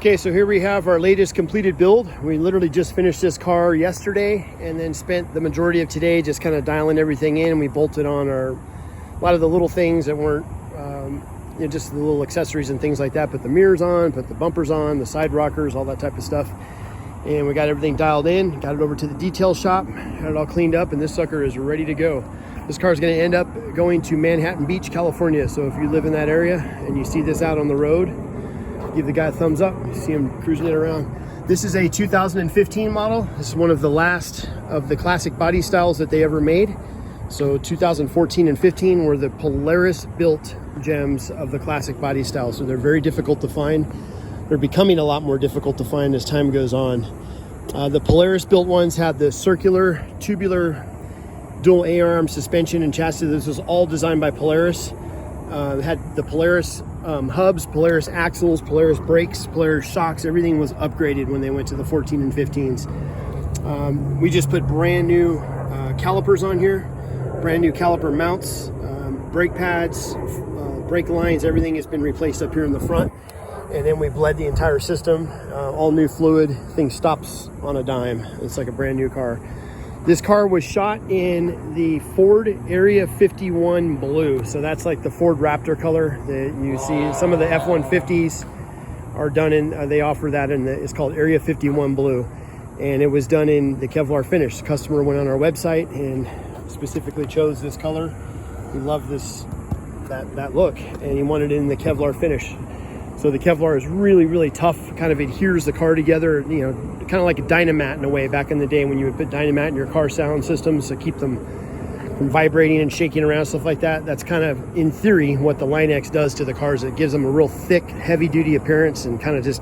Okay, so here we have our latest completed build. We literally just finished this car yesterday and then spent the majority of today just kind of dialing everything in. We bolted on a lot of the little things that weren't, just the little accessories and things like that. Put the mirrors on, put the bumpers on, the side rockers, all that type of stuff. And we got everything dialed in, got it over to the detail shop, had it all cleaned up, and this sucker is ready to go. This car is going to end up going to Manhattan Beach, California. So if you live in that area and you see this out on the road, give the guy a thumbs up. You see him cruising it around. This is a 2015 model. This is one of the last of the classic body styles that they ever made. So 2014 and 15 were the Polaris built gems of the classic body style. So they're very difficult to find. They're becoming a lot more difficult to find as time goes on. The Polaris built ones had the circular tubular dual A-arm suspension and chassis. This was all designed by Polaris. It had the Polaris hubs, Polaris axles, Polaris brakes, Polaris shocks. Everything was upgraded when they went to the 14 and 15s. We just put brand new calipers on here, brand new caliper mounts, brake pads, brake lines. Everything has been replaced up here in the front. And then we bled the entire system, all new fluid. Thing stops on a dime. It's like a brand new car. This car was shot in the Ford Area 51 blue. So that's like the Ford Raptor color that you see. Some of the F-150s are done in, they offer that in it's called Area 51 blue. And it was done in the Kevlar finish. The customer went on our website and specifically chose this color. He loved that look, and he wanted it in the Kevlar finish. So the Kevlar is really, really tough, kind of adheres the car together, kind of like a Dynamat in a way, back in the day when you would put Dynamat in your car sound systems to keep them from vibrating and shaking around, stuff like that. That's kind of, in theory, what the Line X does to the cars. It gives them a real thick, heavy-duty appearance and kind of just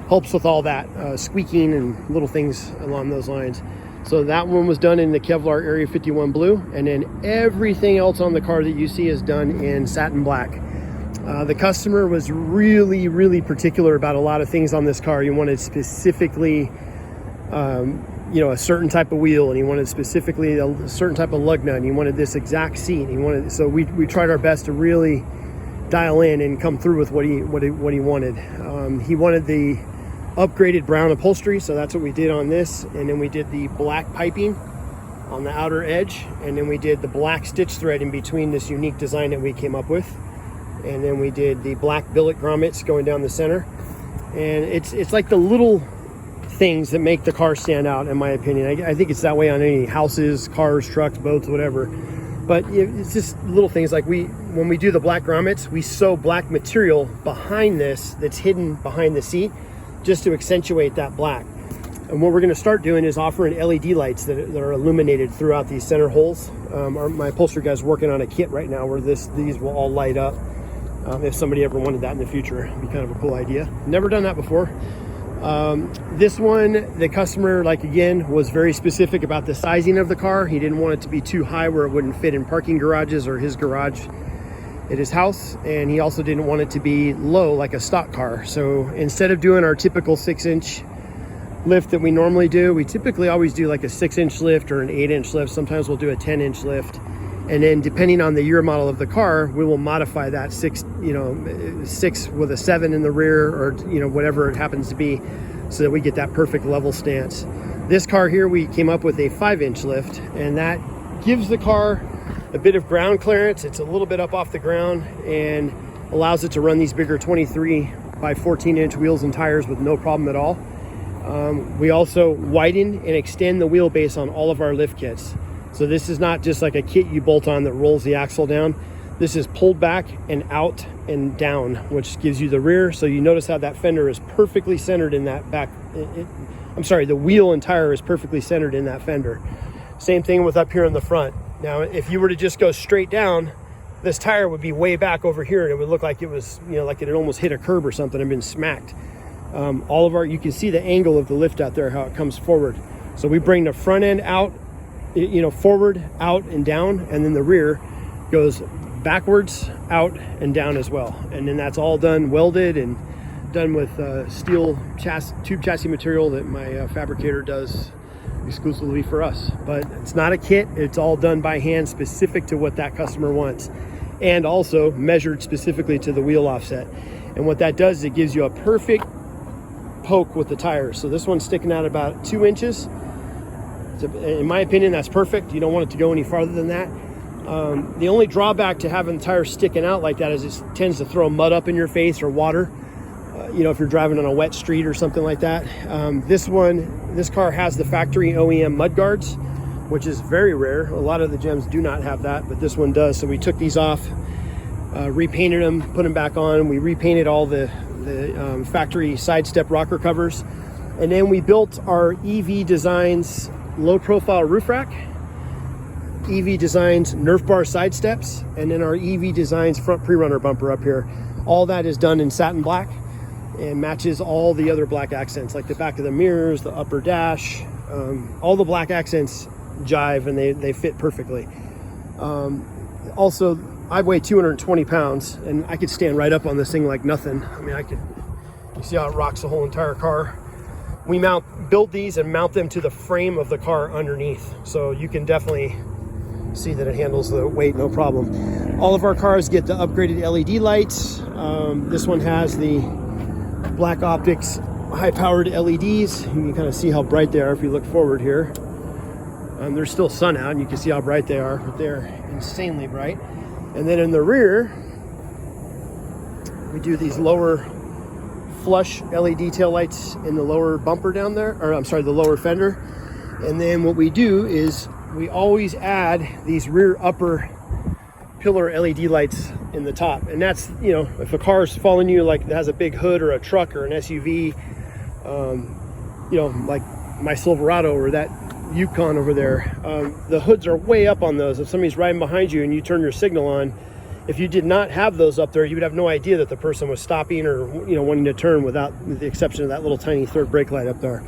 helps with all that squeaking and little things along those lines. So that one was done in the Kevlar Area 51 blue, and then everything else on the car that you see is done in satin black. The customer was really, really particular about a lot of things on this car. He wanted specifically, a certain type of wheel, and he wanted specifically a certain type of lug nut, and he wanted this exact seat. So we tried our best to really dial in and come through with what he wanted. He wanted the upgraded brown upholstery, so that's what we did on this. And then we did the black piping on the outer edge, and then we did the black stitch thread in between, this unique design that we came up with. And then we did the black billet grommets going down the center. And it's like the little things that make the car stand out, in my opinion. I think it's that way on any houses, cars, trucks, boats, whatever. But it's just little things like when we do the black grommets, we sew black material behind this that's hidden behind the seat just to accentuate that black. And what we're going to start doing is offering LED lights that are illuminated throughout these center holes. My upholstery guy's working on a kit right now where these will all light up. If somebody ever wanted that in the future, it'd be kind of a cool idea. Never done that before. This one, the customer, again, was very specific about the sizing of the car. He didn't want it to be too high where it wouldn't fit in parking garages or his garage at his house. And he also didn't want it to be low like a stock car. So instead of doing our typical 6-inch lift that we normally do, we typically always do like a 6-inch lift or an 8-inch lift. Sometimes we'll do a 10-inch lift. And then depending on the year model of the car, we will modify that 6 with a 7 in the rear, or whatever it happens to be, so that we get that perfect level stance. This car here, we came up with a 5-inch lift, and that gives the car a bit of ground clearance. It's a little bit up off the ground and allows it to run these bigger 23 by 14-inch wheels and tires with no problem at all. We also widen and extend the wheelbase on all of our lift kits. So this is not just like a kit you bolt on that rolls the axle down. This is pulled back and out and down, which gives you the rear. So you notice how that fender is perfectly centered in that back. The wheel and tire is perfectly centered in that fender. Same thing with up here in the front. Now, if you were to just go straight down, this tire would be way back over here, and it would look like it was, like it had almost hit a curb or something and been smacked. You can see the angle of the lift out there, how it comes forward. So we bring the front end out, forward, out, and down, and then the rear goes backwards, out, and down as well. And then that's all done welded and done with steel tube chassis material that my fabricator does exclusively for us. But it's not a kit, it's all done by hand, specific to what that customer wants, and also measured specifically to the wheel offset. And what that does is it gives you a perfect poke with the tires. So this one's sticking out about 2 inches. In my opinion, that's perfect. You don't want it to go any farther than that. The only drawback to having the tires sticking out like that is it tends to throw mud up in your face or water. You know, if you're driving on a wet street or something like that. This car has the factory OEM mud guards, which is very rare. A lot of the Gems do not have that, but this one does. So we took these off, repainted them, put them back on. We repainted all the factory side step rocker covers. And then we built our EV Designs low profile roof rack, EV Designs Nerf bar side steps, and then our EV Designs front pre-runner bumper up here. All that is done in satin black and matches all the other black accents, like the back of the mirrors, the upper dash. All the black accents jive and they fit perfectly. Also, I weigh 220 pounds and I could stand right up on this thing like nothing. I mean, you see how it rocks the whole entire car. We build these and mount them to the frame of the car underneath. So you can definitely see that it handles the weight no problem. All of our cars get the upgraded LED lights. This one has the black optics high-powered LEDs. You can kind of see how bright they are if you look forward here. There's still sun out and you can see how bright they are, but they're insanely bright. And then in the rear, we do these lower flush LED tail lights in the lower bumper down there, or I'm sorry, the lower fender. And then what we do is we always add these rear upper pillar LED lights in the top. And that's, you know, if a car is following you, like it has a big hood or a truck or an SUV, you know, like my Silverado or that Yukon over there, the hoods are way up on those. If somebody's riding behind you and you turn your signal on, if you did not have those up there, you would have no idea that the person was stopping or, you know, wanting to turn, with the exception of that little tiny third brake light up there.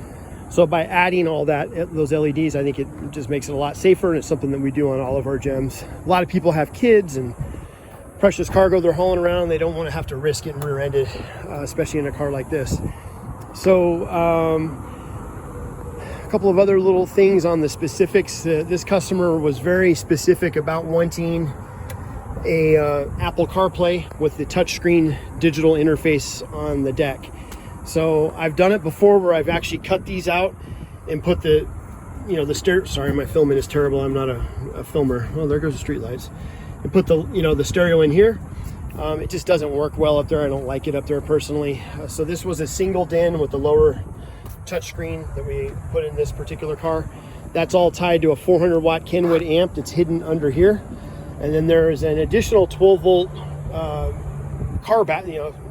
So by adding all those LEDs, I think it just makes it a lot safer, and it's something that we do on all of our Gems. A lot of people have kids and precious cargo they're hauling around. They don't want to have to risk getting rear-ended, especially in a car like this. So a couple of other little things on the specifics. This customer was very specific about wanting a Apple CarPlay with the touchscreen digital interface on the deck. So I've done it before where I've actually cut these out and put the, you know, the stereo. Sorry, my filming is terrible. I'm not a filmer. Oh, there goes the street lights. And put the, you know, the stereo in here. It just doesn't work well up there. I don't like it up there personally. So this was a single DIN with the lower touchscreen that we put in this particular car. That's all tied to a 400 watt Kenwood amp that's hidden under here. And then there is an additional 12 volt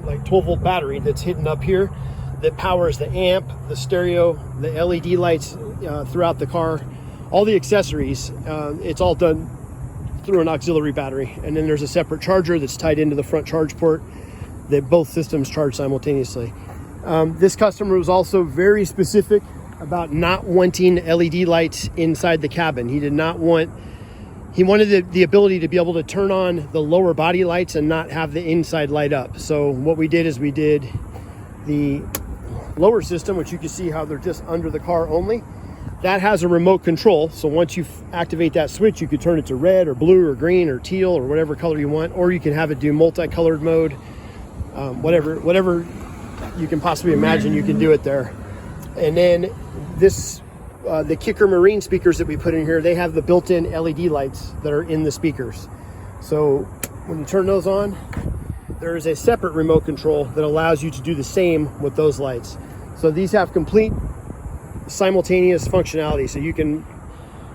like 12 volt battery that's hidden up here that powers the amp, the stereo, the LED lights throughout the car, all the accessories. It's all done through an auxiliary battery. And then there's a separate charger that's tied into the front charge port that both systems charge simultaneously. This customer was also very specific about not wanting LED lights inside the cabin. He wanted the ability to be able to turn on the lower body lights and not have the inside light up. So what we did is we did the lower system, which you can see how they're just under the car only. That has a remote control. So once you activate that switch, you could turn it to red or blue or green or teal or whatever color you want, or you can have it do multicolored mode, whatever you can possibly imagine, you can do it there. And then this, the Kicker Marine speakers that we put in here, they have the built-in LED lights that are in the speakers. So when you turn those on, there is a separate remote control that allows you to do the same with those lights. So these have complete simultaneous functionality. So you can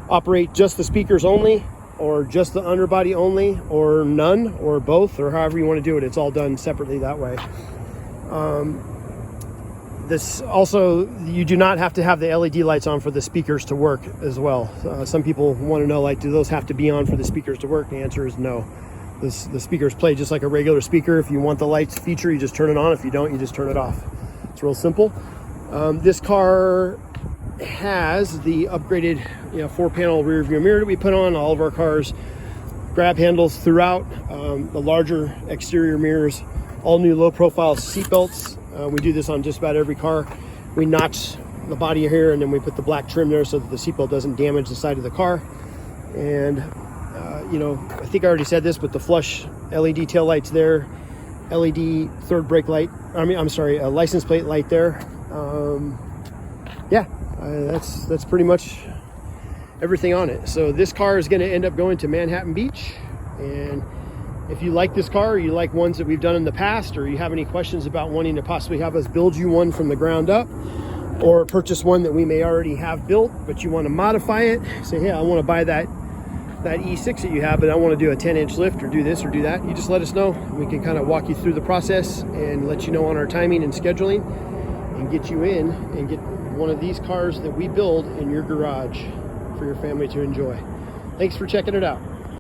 operate just the speakers only, or just the underbody only, or none, or both, or however you want to do it. It's all done separately that way. This also, you do not have to have the LED lights on for the speakers to work as well. Some people want to know, like, do those have to be on for the speakers to work? The answer is no. The speakers play just like a regular speaker. If you want the lights feature, you just turn it on. If you don't, you just turn it off. It's real simple. This car has the upgraded, 4-panel rear view mirror that we put on all of our cars. Grab handles throughout, the larger exterior mirrors, all new low profile seat belts. We do this on just about every car. We notch the body here and then we put the black trim there so that the seatbelt doesn't damage the side of the car. And I think I already said this, but the flush LED tail lights there, LED third brake light, license plate light there. yeah, that's pretty much everything on it. So this car is going to end up going to Manhattan Beach, and if you like this car, or you like ones that we've done in the past, or you have any questions about wanting to possibly have us build you one from the ground up, or purchase one that we may already have built, but you want to modify it, say, hey, I want to buy that E6 that you have, but I want to do a 10-inch lift or do this or do that, you just let us know. We can kind of walk you through the process and let you know on our timing and scheduling, and get you in and get one of these cars that we build in your garage for your family to enjoy. Thanks for checking it out.